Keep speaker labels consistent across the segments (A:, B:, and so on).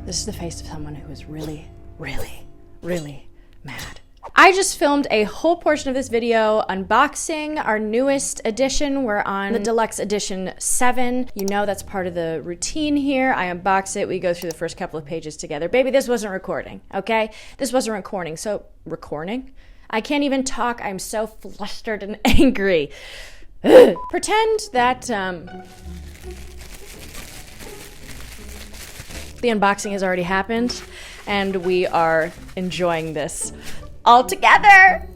A: This is the face of someone who is really, really, really mad. I just filmed a whole portion of this video unboxing our newest edition. We're on the deluxe edition 7. You know that's part of the routine here. I unbox it. We go through the first couple of pages together. Baby, this wasn't recording, okay? This wasn't recording. So, recording? I can't even talk. I'm so flustered and angry. Pretend that the unboxing has already happened and we are enjoying this all together.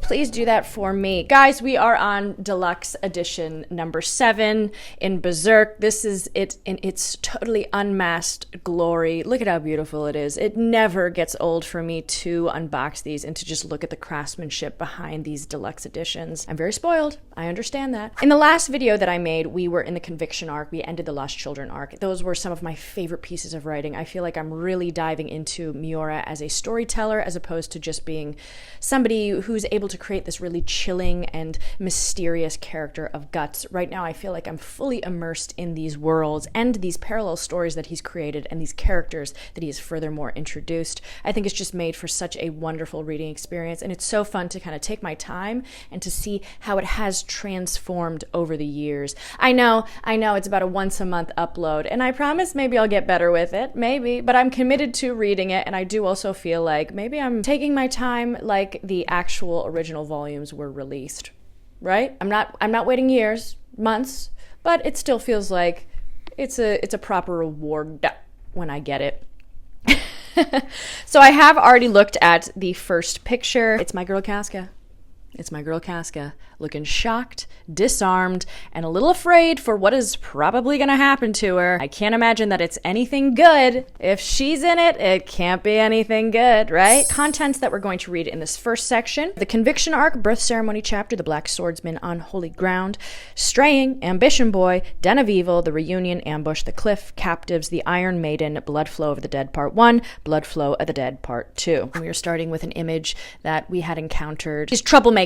A: Please do that for me. Guys, we are on deluxe edition number 7 in Berserk. This is it in its totally unmasked glory. Look at how beautiful it is. It never gets old for me to unbox these and to just look at the craftsmanship behind these deluxe editions. I'm very spoiled. I understand that. In the last video that I made, we were in the conviction arc. We ended the Lost Children arc. Those were some of my favorite pieces of writing. I feel like I'm really diving into Miura as a storyteller as opposed to just being somebody who's able to create this really chilling and mysterious character of Guts. Right now, I feel like I'm fully immersed in these worlds and these parallel stories that he's created and these characters that he has furthermore introduced. I think it's just made for such a wonderful reading experience, and it's so fun to kind of take my time and to see how it has transformed over the years. I know, it's about a once-a-month upload, and I promise maybe I'll get better with it, maybe, but I'm committed to reading it, and I do also feel like maybe I'm taking my time like the actual original volumes were released, right? I'm not waiting years, months, but it still feels like it's a proper reward when I get it. So I have already looked at the first picture. It's my girl Casca. It's my girl Casca, looking shocked, disarmed, and a little afraid for what is probably going to happen to her. I can't imagine that it's anything good. If she's in it, it can't be anything good, right? Contents that we're going to read in this first section: the Conviction Arc, Birth Ceremony Chapter, The Black Swordsman on Holy Ground, Straying, Ambition Boy, Den of Evil, The Reunion, Ambush, The Cliff, Captives, The Iron Maiden, Blood Flow of the Dead Part 1, Blood Flow of the Dead Part 2. We are starting with an image that we had encountered. These troublemakers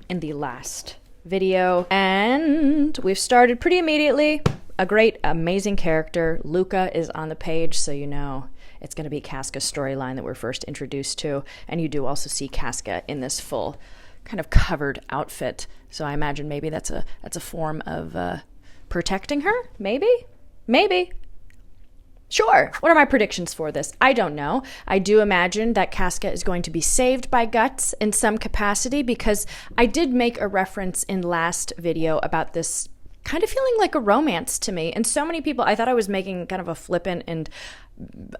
A: in the last video, and we've started pretty immediately. A great, amazing character. Luca is on the page, so you know it's going to be Casca's storyline that we're first introduced to, and you do also see Casca in this full kind of covered outfit, so I imagine maybe that's a form of protecting her. Maybe Sure. What are my predictions for this? I don't know. I do imagine that Casca is going to be saved by Guts in some capacity, because I did make a reference in last video about this kind of feeling like a romance to me. And so many people, I thought I was making kind of a flippant and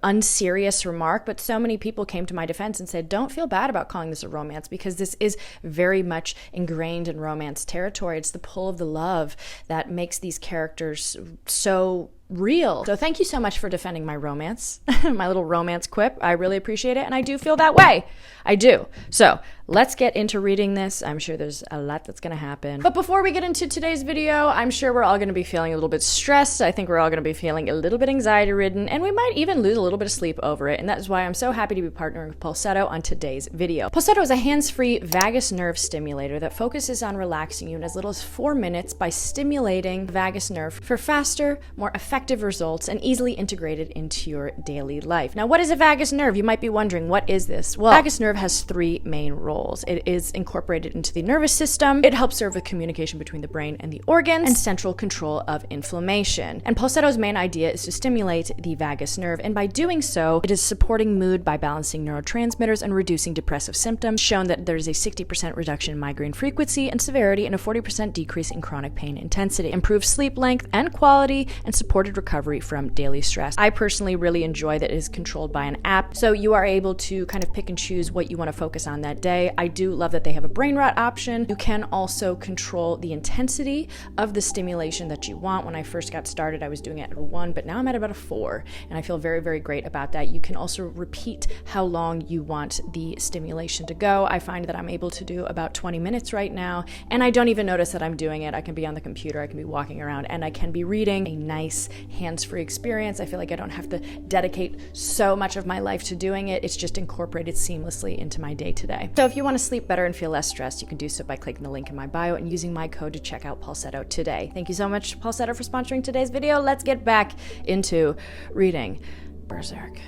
A: unserious remark, but so many people came to my defense and said, don't feel bad about calling this a romance, because this is very much ingrained in romance territory. It's the pull of the love that makes these characters so real. So thank you so much for defending my romance, my little romance quip. I really appreciate it, and I do feel that way. I do. So let's get into reading this. I'm sure there's a lot that's going to happen. But before we get into today's video, I'm sure we're all going to be feeling a little bit stressed. I think we're all going to be feeling a little bit anxiety-ridden, and we might even lose a little bit of sleep over it. And that is why I'm so happy to be partnering with Pulsetto on today's video. Pulsetto is a hands-free vagus nerve stimulator that focuses on relaxing you in as little as 4 minutes by stimulating the vagus nerve for faster, more effective results, and easily integrated into your daily life. Now, what is a vagus nerve? You might be wondering, what is this? Well, vagus nerve has 3 main roles. It is incorporated into the nervous system. It helps serve with communication between the brain and the organs, and central control of inflammation. And Pulsetto's main idea is to stimulate the vagus nerve, and by doing so, it is supporting mood by balancing neurotransmitters and reducing depressive symptoms, shown that there's a 60% reduction in migraine frequency and severity and a 40% decrease in chronic pain intensity, improved sleep length and quality, and supported recovery from daily stress. I personally really enjoy that it is controlled by an app, so you are able to kind of pick and choose what you want to focus on that day. I do love that they have a brain rot option. You can also control the intensity of the stimulation that you want. When I first got started, I was doing it at a 1, but now I'm at about a 4, and I feel very, very great about that. You can also repeat how long you want the stimulation to go. I find that I'm able to do about 20 minutes right now, and I don't even notice that I'm doing it. I can be on the computer, I can be walking around, and I can be reading. A nice hands-free experience. I feel like I don't have to dedicate so much of my life to doing it. It's just incorporated seamlessly into my day-to-day. So if you want to sleep better and feel less stressed, you can do so by clicking the link in my bio and using my code to check out Pulsetto today. Thank you so much, Pulsetto, for sponsoring today's video. Let's get back into reading. Berserk.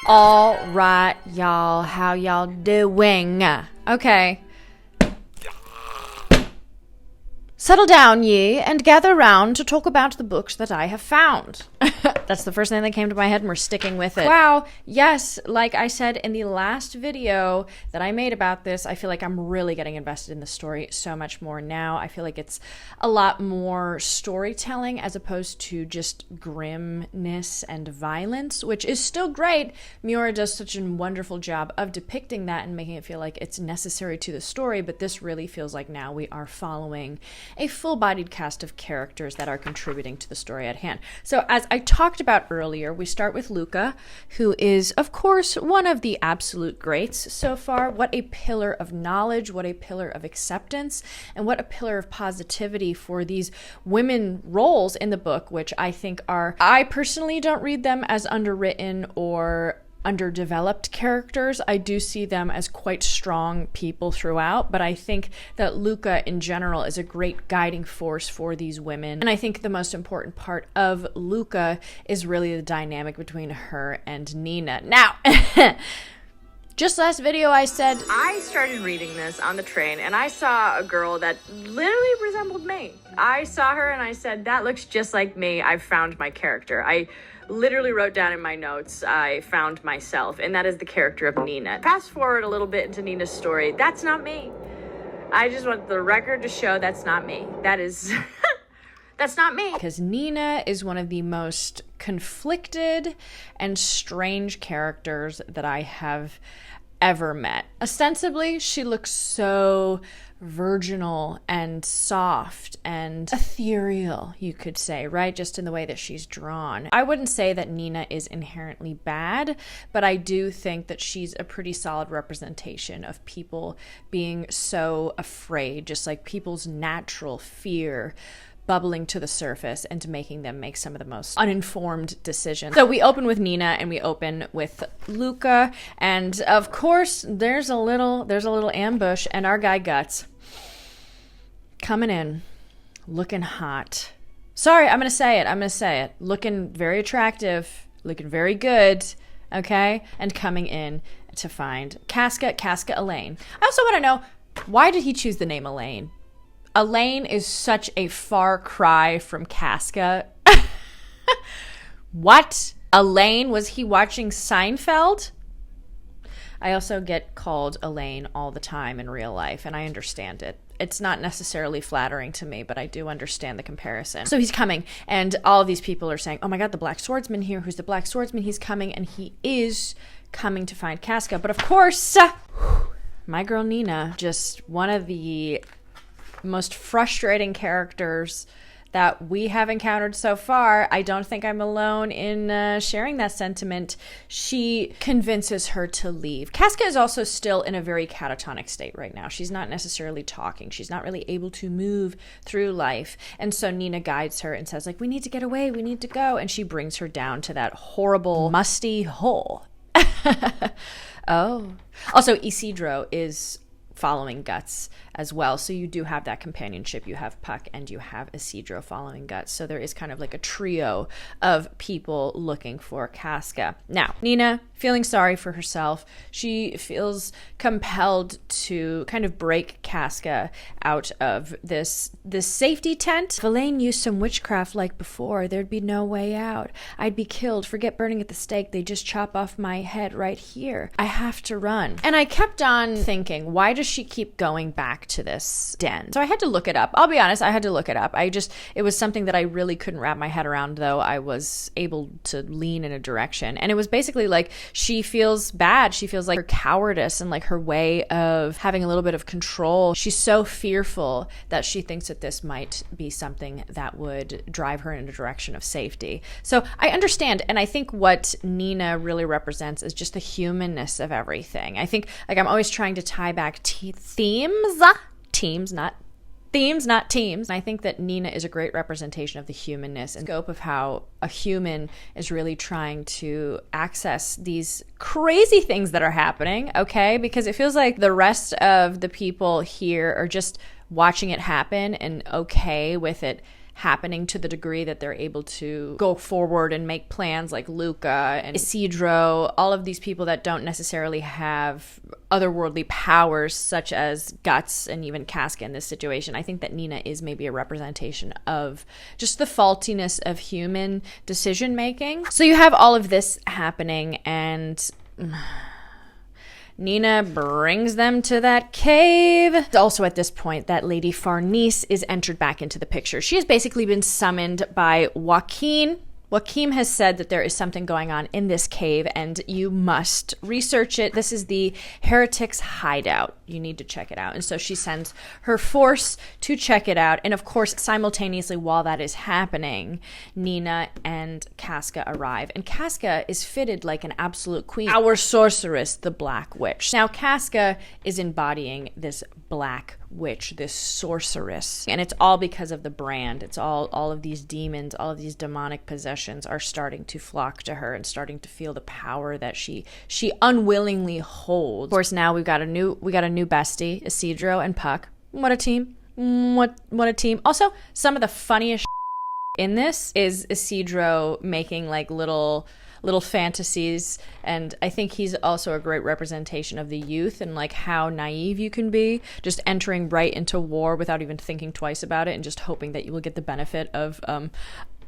A: All right, y'all. How y'all doing? Okay. Settle down, ye, and gather round to talk about the books that I have found. That's the first thing that came to my head, and we're sticking with it. Wow, yes, like I said in the last video that I made about this, I feel like I'm really getting invested in the story so much more now. I feel like it's a lot more storytelling as opposed to just grimness and violence, which is still great. Miura does such a wonderful job of depicting that and making it feel like it's necessary to the story, but this really feels like now we are following a full-bodied cast of characters that are contributing to the story at hand. So as I talked about earlier, we start with Luca, who is, of course, one of the absolute greats so far. What a pillar of knowledge, what a pillar of acceptance, and what a pillar of positivity for these women roles in the book, which I think are, I personally don't read them as underwritten or underdeveloped characters. I do see them as quite strong people throughout, but I think that Luca in general is a great guiding force for these women. And I think the most important part of Luca is really the dynamic between her and Nina. Now, just last video I said I started reading this on the train and I saw a girl that literally resembled me. I saw her and I said, that looks just like me. I've found my character. I literally wrote down in my notes, I found myself, and that is the character of Nina. Fast forward a little bit into Nina's story. That's not me. I just want the record to show that's not me. That is, that's not me. Because Nina is one of the most conflicted and strange characters that I have ever met. Ostensibly, she looks so virginal and soft and ethereal, you could say, right? Just in the way that she's drawn. I wouldn't say that Nina is inherently bad, but I do think that she's a pretty solid representation of people being so afraid, just like people's natural fear bubbling to the surface and making them make some of the most uninformed decisions. So we open with Nina and we open with Luca, and of course there's a little ambush, and our guy Guts coming in looking hot. Sorry, I'm gonna say it. Looking very attractive, looking very good, okay? And coming in to find Casca Elaine. I also want to know, why did he choose the name Elaine? Elaine is such a far cry from Casca. What? Elaine? Was he watching Seinfeld? I also get called Elaine all the time in real life, and I understand it. It's not necessarily flattering to me, but I do understand the comparison. So he's coming, and all of these people are saying, oh my god, the black swordsman here. Who's the black swordsman? He's coming, and he is coming to find Casca. But of course, my girl Nina, just one of the most frustrating characters that we have encountered so far. I don't think I'm alone in sharing that sentiment. She convinces her to leave. Casca is also still in a very catatonic state right now. She's not necessarily talking. She's not really able to move through life. And so Nina guides her and says, like, we need to get away. We need to go. And she brings her down to that horrible, musty hole. Oh. Also, Isidro is following Guts as well. So you do have that companionship. You have Puck and you have Isidro following Guts. So there is kind of like a trio of people looking for Casca. Now, Nina, feeling sorry for herself, she feels compelled to kind of break Casca out of this safety tent. If Elaine used some witchcraft like before, there'd be no way out. I'd be killed. Forget burning at the stake. They just chop off my head right here. I have to run. And I kept on thinking, why does she keep going back to this den? So I had to look it up. I'll be honest, I had to look it up. It was something that I really couldn't wrap my head around, though I was able to lean in a direction. And it was basically like she feels bad. She feels like her cowardice and like her way of having a little bit of control. She's so fearful that she thinks that this might be something that would drive her in a direction of safety. So I understand. And I think what Nina really represents is just the humanness of everything. I think, like, I'm always trying to tie back teams, not teams. And I think that Nina is a great representation of the humanness and scope of how a human is really trying to access these crazy things that are happening, okay? Because it feels like the rest of the people here are just watching it happen and okay with it happening to the degree that they're able to go forward and make plans, like Luca and Isidro, all of these people that don't necessarily have otherworldly powers such as Guts and even Casca in this situation. I think that Nina is maybe a representation of just the faultiness of human decision making. So you have all of this happening, and Nina brings them to that cave. It's also at this point that Lady Farnese is entered back into the picture. She has basically been summoned by Joaquin. Joaquin has said that there is something going on in this cave and you must research it. This is the heretics' hideout. You need to check it out. And so she sends her force to check it out. And of course, simultaneously while that is happening, Nina and Casca arrive. And Casca is fitted like an absolute queen. Our sorceress, the Black Witch. Now, Casca is embodying this Black Witch, this sorceress. And it's all because of the brand. It's all of these demons, all of these demonic possessions are starting to flock to her and starting to feel the power that she unwillingly holds. Of course, now we got a new bestie, Isidro and Puck. What a team. What a team. Also, some of the funniest in this is Isidro making like little fantasies, and I think he's also a great representation of the youth and like how naive you can be, just entering right into war without even thinking twice about it and just hoping that you will get the benefit of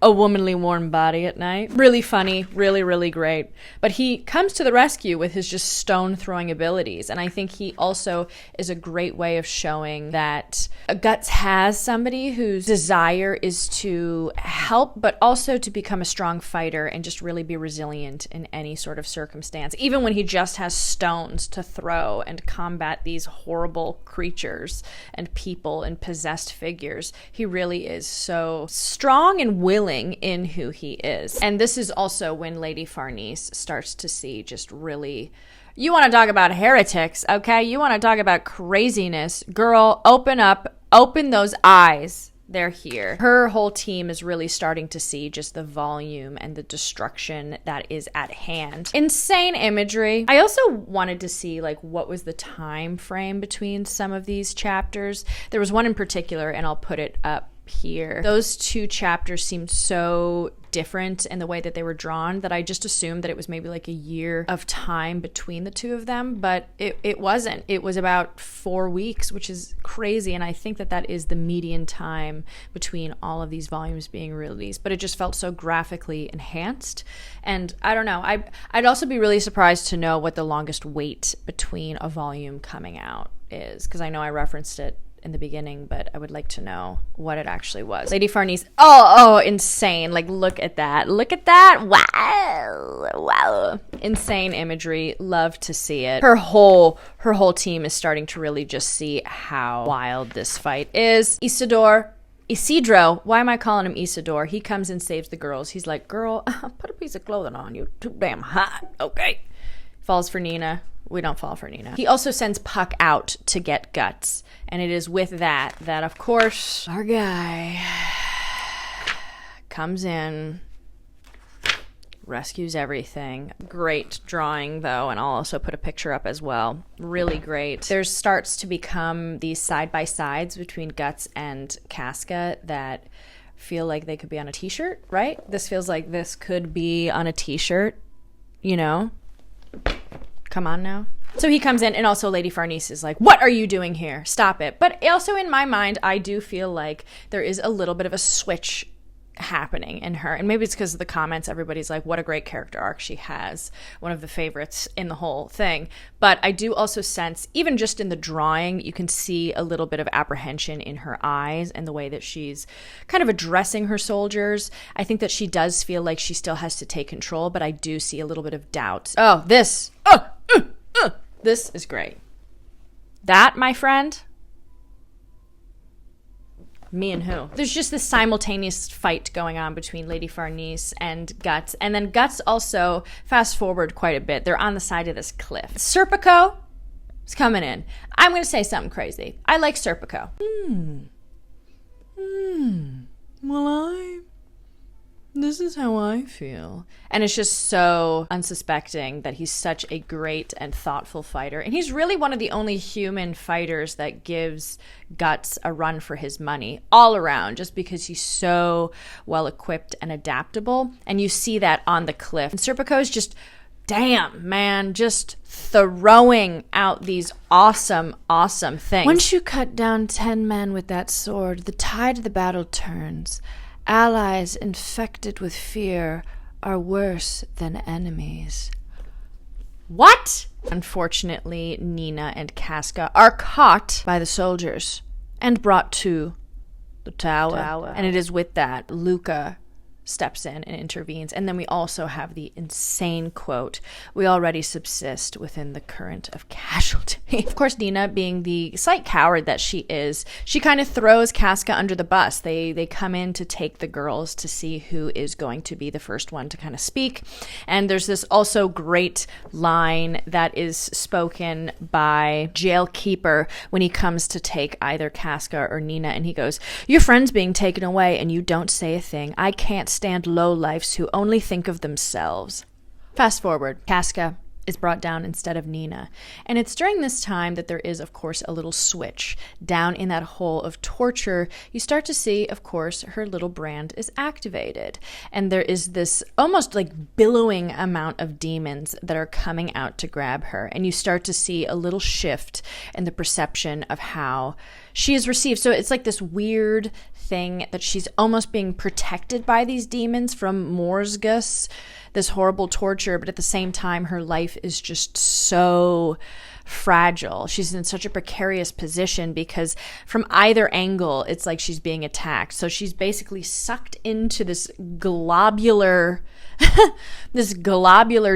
A: a womanly warm body at night. Really funny, really great. But he comes to the rescue with his just stone throwing abilities, and I think he also is a great way of showing that Guts has somebody whose desire is to help but also to become a strong fighter and just really be resilient in any sort of circumstance, even when he just has stones to throw and combat these horrible creatures and people and possessed figures. He really is so strong and willing in who he is. And this is also when Lady Farnese starts to see just really, you want to talk about heretics, okay? You want to talk about craziness. Girl, open those eyes. They're here. Her whole team is really starting to see just the volume and the destruction that is at hand. Insane imagery. I also wanted to see like what was the time frame between some of these chapters. There was one in particular, and I'll put it up here. Those two chapters seemed so different in the way that they were drawn that I just assumed that it was maybe like a year of time between the two of them, but it wasn't. It was about 4 weeks, which is crazy, and I think that is the median time between all of these volumes being released, but it just felt so graphically enhanced. And I don't know, I'd also be really surprised to know what the longest wait between a volume coming out is, because I know I referenced it in the beginning, but I would like to know what it actually was. Lady Farnese, oh, insane. Like, look at that. Wow. Insane imagery. Love to see it. Her whole team is starting to really just see how wild this fight is. Isidro, why am I calling him Isidore? He comes and saves the girls. He's like, girl, put a piece of clothing on. You're too damn hot. Okay. Falls for Nina. We don't fall for Nina. He also sends Puck out to get Guts. And it is with that, of course, our guy comes in, rescues everything. Great drawing, though, and I'll also put a picture up as well. Really great. There starts to become these side-by-sides between Guts and Casca that feel like they could be on a t-shirt, right? This feels like this could be on a t-shirt, you know? Come on now. So he comes in, and also Lady Farnese is like, what are you doing here? Stop it. But also in my mind, I do feel like there is a little bit of a switch happening in her. And maybe it's because of the comments. Everybody's like, what a great character arc she has. One of the favorites in the whole thing. But I do also sense, even just in the drawing, you can see a little bit of apprehension in her eyes and the way that she's kind of addressing her soldiers. I think that she does feel like she still has to take control, but I do see a little bit of doubt. This is great. That, my friend, me and who? There's just this simultaneous fight going on between Lady Farnese and Guts. And then Guts also, fast forward quite a bit, they're on the side of this cliff. Serpico is coming in. I'm going to say something crazy. I like Serpico. Well, this is how I feel. And it's just so unsuspecting that he's such a great and thoughtful fighter. And he's really one of the only human fighters that gives Guts a run for his money all around, just because he's so well equipped and adaptable. And you see that on the cliff. And Serpico's just, damn, man, just throwing out these awesome, awesome things. Once you cut down 10 men with that sword, the tide of the battle turns. Allies infected with fear are worse than enemies. What? Unfortunately, Nina and Casca are caught by the soldiers and brought to the tower. And it is with that Luca steps in and intervenes. And then we also have the insane quote, "We already subsist within the current of casualty." Of course, Nina, being the slight coward that she is, she kind of throws Casca under the bus. They come in to take the girls to see who is going to be the first one to kind of speak. And there's this also great line that is spoken by Jailkeeper when he comes to take either Casca or Nina, and he goes, "Your friend's being taken away and you don't say a thing. I can't stand lowlifes who only think of themselves." Fast forward, Casca is brought down instead of Nina. And it's during this time that there is, of course, a little switch. Down in that hole of torture, you start to see, of course, her little brand is activated. And there is this almost like billowing amount of demons that are coming out to grab her. And you start to see a little shift in the perception of how she is received. So it's like this weird thing that she's almost being protected by these demons from Morsgus, this horrible torture, but at the same time her life is just so fragile. She's in such a precarious position because from either angle it's like she's being attacked. So she's basically sucked into this globular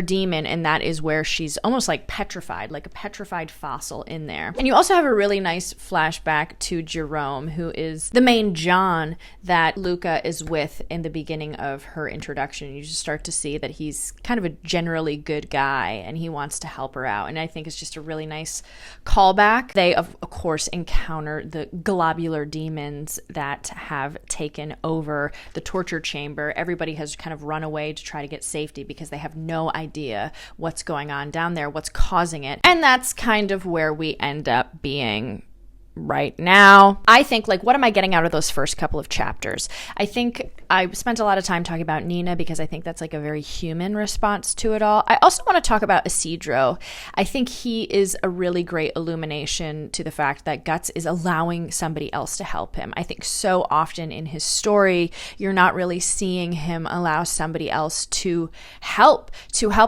A: demon, and that is where she's almost like petrified, like a petrified fossil in there. And you also have a really nice flashback to Jerome, who is the main John that Luca is with in the beginning of her introduction. You just start to see that he's kind of a generally good guy and he wants to help her out, and I think it's just a really nice callback. They of course encounter the globular demons that have taken over the torture chamber. Everybody has kind of run away to try to get safety because they have no idea what's going on down there, what's causing it. And that's kind of where we end up being right now. I think, like, what am I getting out of those first couple of chapters? I think I spent a lot of time talking about Nina because I think that's like a very human response to it all. I also want to talk about Isidro. I think he is a really great illumination to the fact that Guts is allowing somebody else to help him. I think so often in his story, you're not really seeing him allow somebody else to help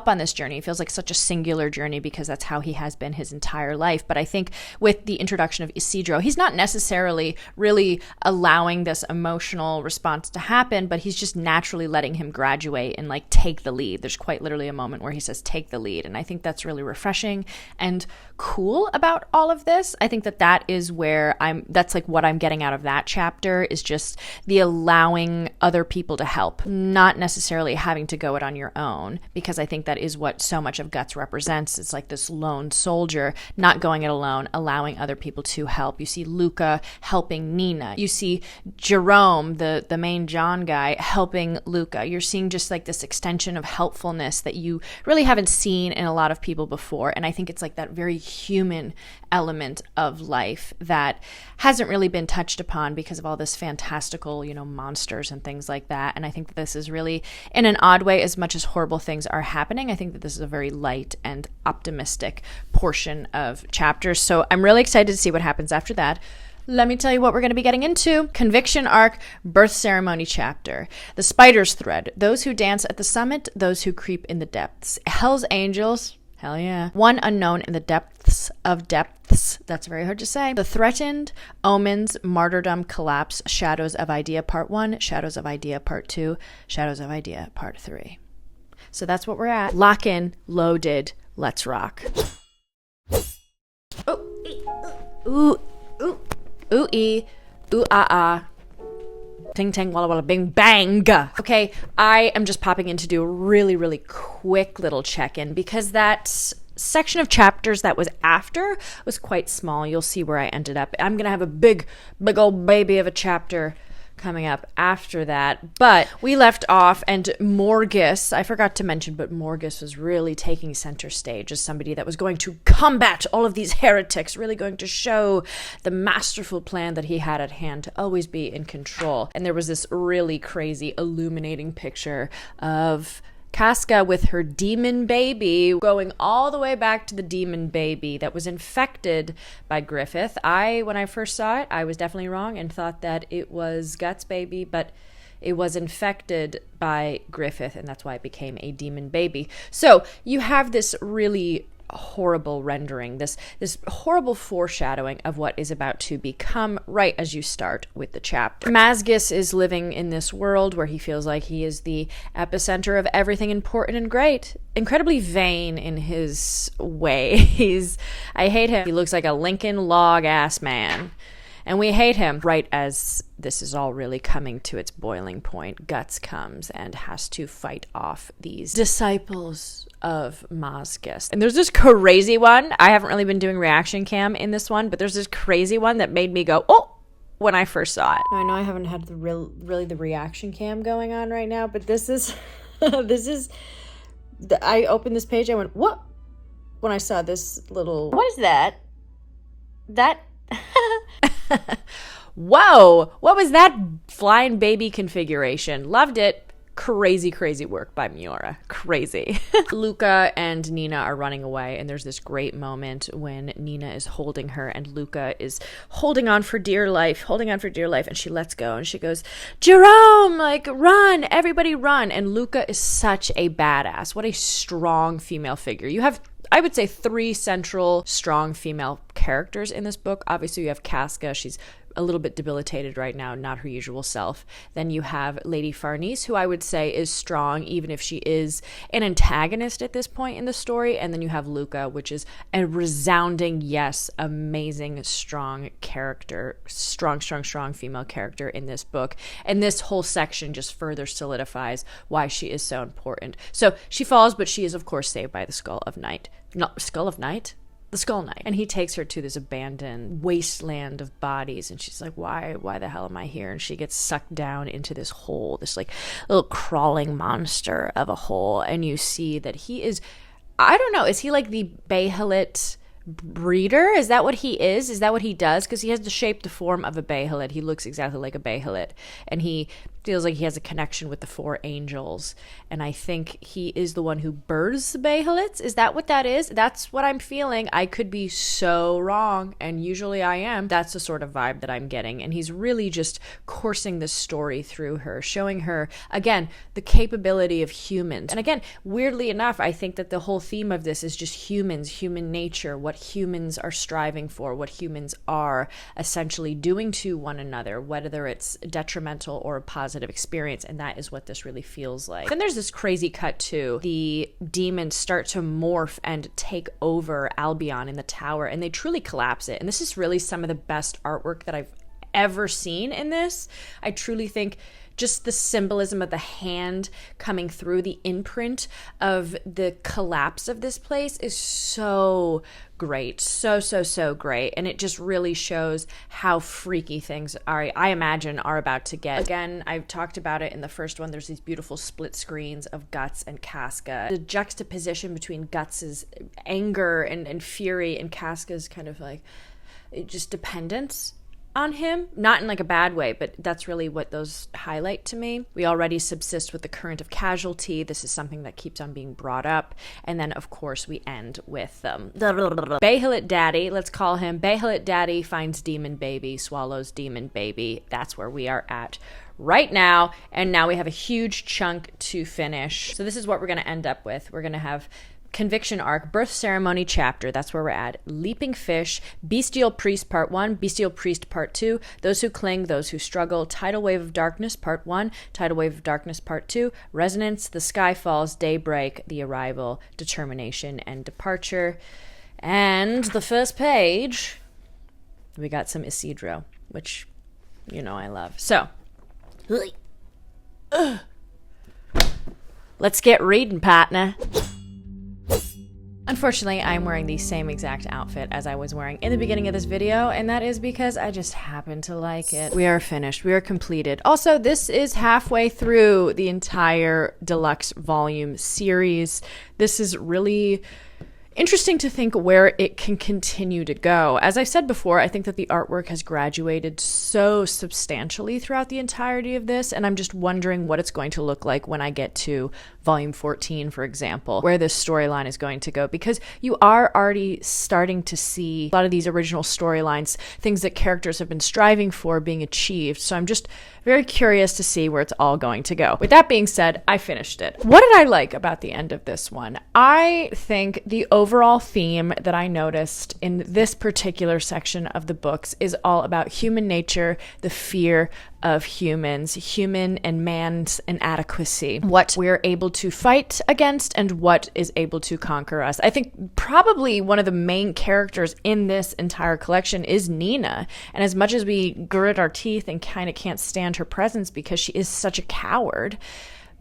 A: on this journey. It feels like such a singular journey because that's how he has been his entire life. But I think with the introduction of Isidro, he's not necessarily really allowing this emotional response to happen, but he's just naturally letting him graduate and like take the lead. There's quite literally a moment where he says, "Take the lead." And I think that's really refreshing and cool about all of this. I think that is where that's like what I'm getting out of that chapter, is just the allowing other people to help, not necessarily having to go it on your own, because I think that is what so much of Guts represents. It's like this lone soldier, not going it alone, allowing other people to help. You see Luca helping Nina. You see Jerome, the main John guy, helping Luca. You're seeing just like this extension of helpfulness that you really haven't seen in a lot of people before. And I think it's like that very human element of life that hasn't really been touched upon because of all this fantastical, monsters and things like that. And I think that this is really, in an odd way, as much as horrible things are happening, I think that this is a very light and optimistic portion of chapters. So I'm really excited to see what happens after that. Let me tell you what we're going to be getting into. Conviction Arc, Birth Ceremony Chapter. The Spider's Thread. Those who dance at the summit, those who creep in the depths. Hell's Angels. Hell yeah. One unknown in the depths of depths. That's very hard to say. The Threatened, Omens, Martyrdom, Collapse, Shadows of Idea Part 1, Shadows of Idea Part 2, Shadows of Idea Part 3. So that's what we're at. Lock in, loaded, let's rock. Ooh, ooh, ah. Ting, tang, walla, walla, bing, bang. Okay, I am just popping in to do a really, really quick little check-in because that section of chapters that was after was quite small. You'll see where I ended up. I'm going to have a big old baby of a chapter coming up after that. But we left off, and Morgus, I forgot to mention, but Morgus was really taking center stage as somebody that was going to combat all of these heretics, really going to show the masterful plan that he had at hand to always be in control. And there was this really crazy illuminating picture of Casca with her demon baby, going all the way back to the demon baby that was infected by Griffith. When I first saw it, I was definitely wrong and thought that it was Guts' baby, but it was infected by Griffith, and that's why it became a demon baby. So you have this really horrible rendering, this horrible foreshadowing of what is about to become right as you start with the chapter. Masgus is living in this world where he feels like he is the epicenter of everything important and great. Incredibly vain in his ways. I hate him. He looks like a Lincoln log ass man. And we hate him. Right as this is all really coming to its boiling point, Guts comes and has to fight off these disciples of Masgus. And there's this crazy one. I haven't really been doing reaction cam in this one, but there's this crazy one that made me go, oh, when I first saw it. I know I haven't had the reaction cam going on right now, but this is, I opened this page, I went, what? When I saw this little... What is that? Whoa, what was that flying baby configuration? Loved it. Crazy work by Miura. Crazy. Luca and Nina are running away, and there's this great moment when Nina is holding her and Luca is holding on for dear life, and she lets go and she goes, Jerome, like, run, everybody run. And Luca is such a badass. What a strong female figure. You have, I would say, 3 central strong female characters in this book. Obviously, you have Casca. She's a little bit debilitated right now, not her usual self. Then you have Lady Farnese, who I would say is strong, even if she is an antagonist at this point in the story. And then you have Luca, which is a resounding yes, amazing, strong character, strong female character in this book. And this whole section just further solidifies why she is so important. So she falls, but she is, of course, saved by the Skull Knight. The Skull Knight. And he takes her to this abandoned wasteland of bodies, and she's like, why the hell am I here? And she gets sucked down into this hole, this like little crawling monster of a hole. And you see that he is, I don't know, is he like the Bahamut breeder? Is that what he is? Is that what he does? Because he has the shape, the form of a Bahamut. He looks exactly like a Bahamut, and he feels like he has a connection with the 4 angels. And I think he is the one who births the Bahamuts. Is that what that is? That's what I'm feeling. I could be so wrong, and usually I am. That's the sort of vibe that I'm getting. And he's really just coursing this story through her, showing her, again, the capability of humans. And again, weirdly enough, I think that the whole theme of this is just humans, human nature, what humans are striving for, what humans are essentially doing to one another, whether it's detrimental or a positive experience. And that is what this really feels like. Then there's this crazy cut to the demons start to morph and take over Albion in the tower, and they truly collapse it. And this is really some of the best artwork that I've ever seen in this. I truly think just the symbolism of the hand coming through, the imprint of the collapse of this place is so great. So great. And it just really shows how freaky things are, I imagine, are about to get. Again, I've talked about it in the first one. There's these beautiful split screens of Guts and Casca. The juxtaposition between Guts's anger and fury and Casca's kind of like just dependence on him, not in like a bad way, but that's really what those highlight to me. We already subsist with the current of casualty. This is something that keeps on being brought up. And then, of course, we end with Bahamut Daddy. Let's call him Bahamut Daddy finds demon baby, swallows demon baby. That's where we are at right now. And now we have a huge chunk to finish. So this is what we're going to end up with. We're going to have Conviction Arc, Birth Ceremony Chapter, that's where we're at. Leaping Fish, Bestial Priest Part 1, Bestial Priest Part 2, Those Who Cling, Those Who Struggle, Tidal Wave of Darkness Part 1, Tidal Wave of Darkness Part 2, Resonance, The Sky Falls, Daybreak, The Arrival, Determination, and Departure. And the first page, we got some Isidro, which, you know, I love. So, let's get reading, partner. Unfortunately, I'm wearing the same exact outfit as I was wearing in the beginning of this video, and that is because I just happen to like it. We are finished. We are completed. Also, this is halfway through the entire deluxe volume series. This is really interesting to think where it can continue to go. As I said before, I think that the artwork has graduated so substantially throughout the entirety of this, and I'm just wondering what it's going to look like when I get to volume 14, for example, where this storyline is going to go, because you are already starting to see a lot of these original storylines, things that characters have been striving for being achieved. So I'm just very curious to see where it's all going to go. With that being said, I finished it. What did I like about the end of this one? I think the overall theme that I noticed in this particular section of the books is all about human nature, the fear of humans, human and man's inadequacy, what we're able to fight against and what is able to conquer us. I think probably one of the main characters in this entire collection is Nina. And as much as we grit our teeth and kind of can't stand her presence because she is such a coward,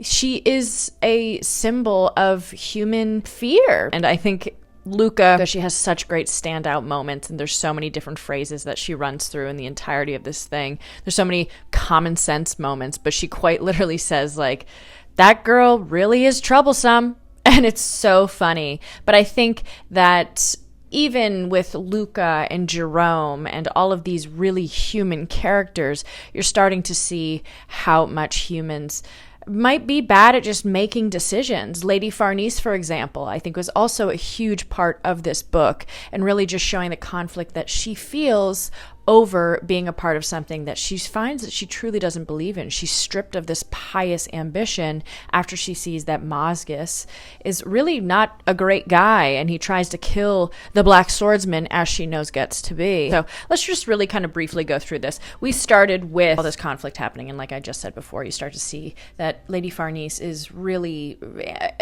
A: she is a symbol of human fear. And I think Luca, she has such great standout moments, and there's so many different phrases that she runs through in the entirety of this thing. There's so many common sense moments, but she quite literally says, like, that girl really is troublesome. And it's so funny. But I think that even with Luca and Jerome and all of these really human characters, you're starting to see how much humans might be bad at just making decisions. Lady Farnese, for example, I think was also a huge part of this book, and really just showing the conflict that she feels over being a part of something that she finds that she truly doesn't believe in. She's stripped of this pious ambition after she sees that Mazgus is really not a great guy, and he tries to kill the black swordsman, as she knows gets to be. So let's just really kind of briefly go through this. We started with all this conflict happening, and like I just said before, you start to see that Lady Farnese is really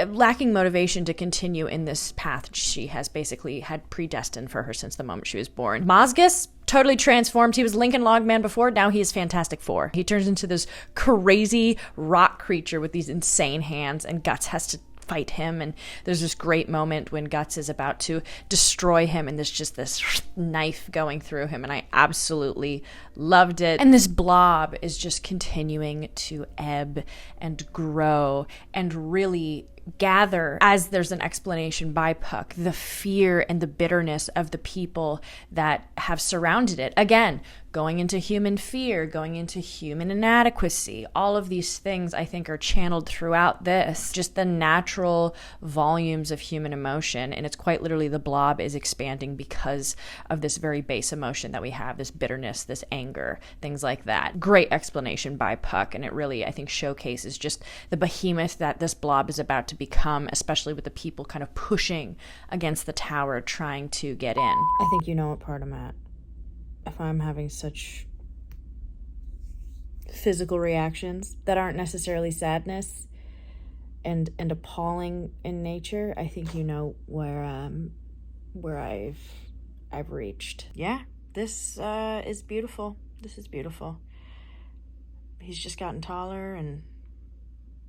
A: lacking motivation to continue in this path she has basically had predestined for her since the moment she was born. Mazgus totally transformed. He was Lincoln Logman before. Now he is Fantastic Four. He turns into this crazy rock creature with these insane hands, and Guts has to fight him. And there's this great moment when Guts is about to destroy him, and there's just this knife going through him, and I absolutely loved it. And this blob is just continuing to ebb and grow and really gather, as there's an explanation by Puck, the fear and the bitterness of the people that have surrounded it. Again, going into human fear, going into human inadequacy. All of these things I think are channeled throughout this, just the natural volumes of human emotion. And it's quite literally the blob is expanding because of this very base emotion that we have, this bitterness, this anger, things like that. Great explanation by Puck, and it really, I think, showcases just the behemoth that this blob is about to become, especially with the people kind of pushing against the tower trying to get in. I think you know what part I'm at. If I'm having such physical reactions that aren't necessarily sadness and appalling in nature, I think you know where I've reached. Yeah, this is beautiful. This is beautiful. He's just gotten taller and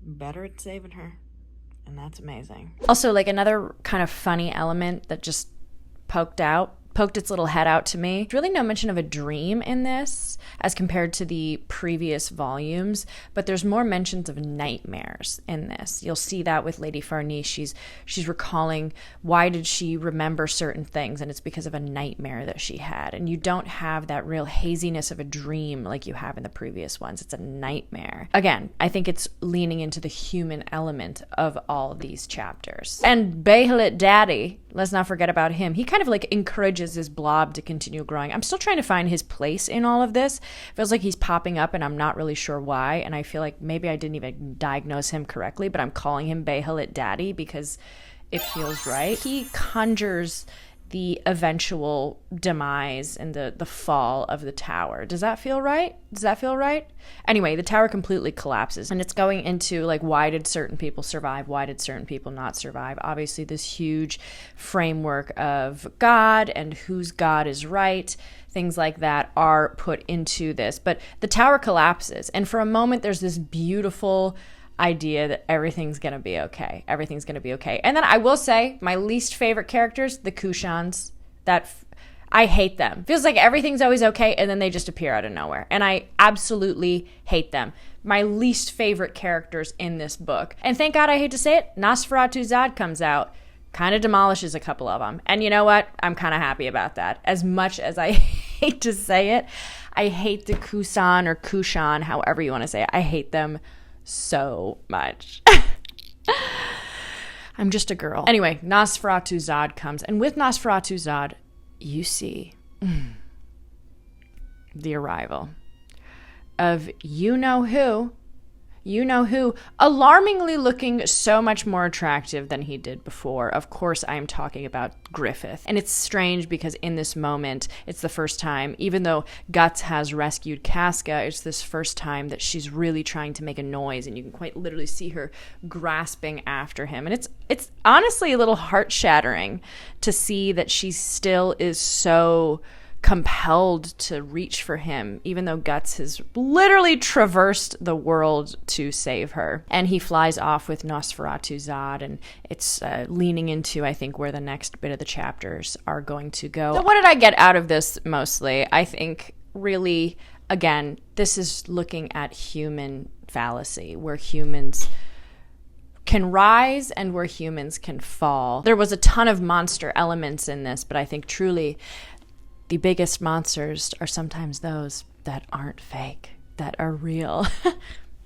A: better at saving her, and that's amazing. Also, like, another kind of funny element that just poked its little head out to me. There's really no mention of a dream in this as compared to the previous volumes, but there's more mentions of nightmares in this. You'll see that with Lady Farnese. She's recalling why did she remember certain things, and it's because of a nightmare that she had. And you don't have that real haziness of a dream like you have in the previous ones. It's a nightmare. Again, I think it's leaning into the human element of all these chapters. And Behelit Daddy, let's not forget about him. He kind of like encourages this blob to continue growing. I'm still trying to find his place in all of this. Feels like he's popping up and I'm not really sure why. And I feel like maybe I didn't even diagnose him correctly, but I'm calling him Behelit Daddy because it feels right. He conjures the eventual demise and the fall of the tower. Does that feel right? Does that feel right? Anyway, the tower completely collapses, and it's going into, like, why did certain people survive? Why did certain people not survive? Obviously, this huge framework of God and whose God is right, things like that are put into this. But the tower collapses, and for a moment, there's this beautiful idea that everything's gonna be okay. Everything's gonna be okay. And then I will say, my least favorite characters, the Kushans. I hate them. Feels like everything's always okay, and then they just appear out of nowhere. And I absolutely hate them. My least favorite characters in this book. And thank God, I hate to say it, Nosferatu Zod comes out, kind of demolishes a couple of them. And you know what? I'm kind of happy about that. As much as I hate to say it, I hate the Kusan or Kushan, however you want to say it. I hate them so much. I'm just a girl. Anyway, Nosferatu Zod comes. And with Nosferatu Zod, you see the arrival of you-know-who, alarmingly looking so much more attractive than he did before. Of course, I am talking about Griffith. And it's strange because in this moment, it's the first time, even though Guts has rescued Casca, it's this first time that she's really trying to make a noise, and you can quite literally see her grasping after him. And it's honestly a little heart-shattering to see that she still is so compelled to reach for him, even though Guts has literally traversed the world to save her. And he flies off with Nosferatu Zod, and it's leaning into, I think, where the next bit of the chapters are going to go. So what did I get out of this mostly? I think really, again, this is looking at human fallacy, where humans can rise and where humans can fall. There was a ton of monster elements in this, but I think truly the biggest monsters are sometimes those that aren't fake, that are real.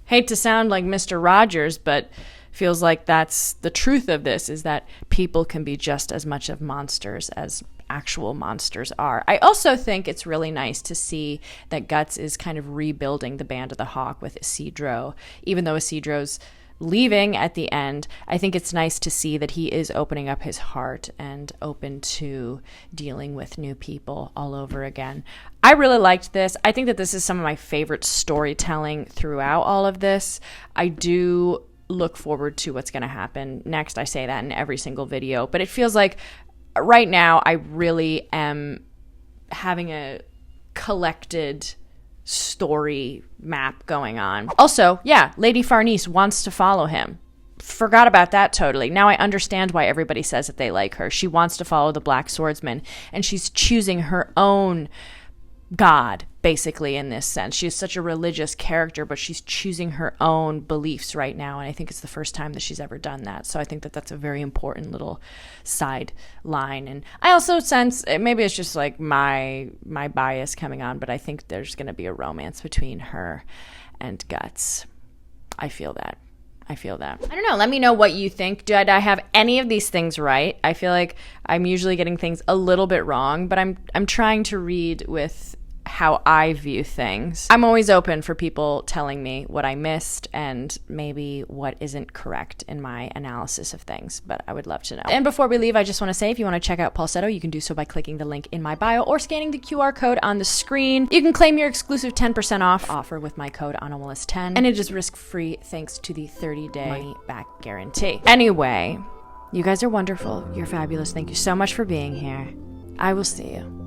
A: Hate to sound like Mr. Rogers, but feels like that's the truth of this, is that people can be just as much of monsters as actual monsters are. I also think it's really nice to see that Guts is kind of rebuilding the Band of the Hawk with Isidro. Even though Isidro's leaving at the end, I think it's nice to see that he is opening up his heart and open to dealing with new people all over again. I really liked this. I think that this is some of my favorite storytelling throughout all of this. I do look forward to what's going to happen next. I say that in every single video, but it feels like right now I really am having a collected story map going on. Also, yeah, Lady Farnese wants to follow him. Forgot about that totally. Now I understand why everybody says that they like her. She wants to follow the Black Swordsman, and she's choosing her own God, basically, in this sense. She is such a religious character, but she's choosing her own beliefs right now, and I think it's the first time that she's ever done that. So I think that that's a very important little side line. And I also sense, maybe it's just like my bias coming on, but I think there's going to be a romance between her and Guts. I feel that. I don't know. Let me know what you think. Did I have any of these things right? I feel like I'm usually getting things a little bit wrong, but I'm trying to read with how I view things. I'm always open for people telling me what I missed and maybe what isn't correct in my analysis of things, but I would love to know. And before we leave, I just want to say, if you want to check out Falsetto, you can do so by clicking the link in my bio or scanning the QR code on the screen. You can claim your exclusive 10% off offer with my code ANNAWALLACE10, and it is risk-free thanks to the 30-day money-back guarantee. Anyway, you guys are wonderful. You're fabulous. Thank you so much for being here. I will see you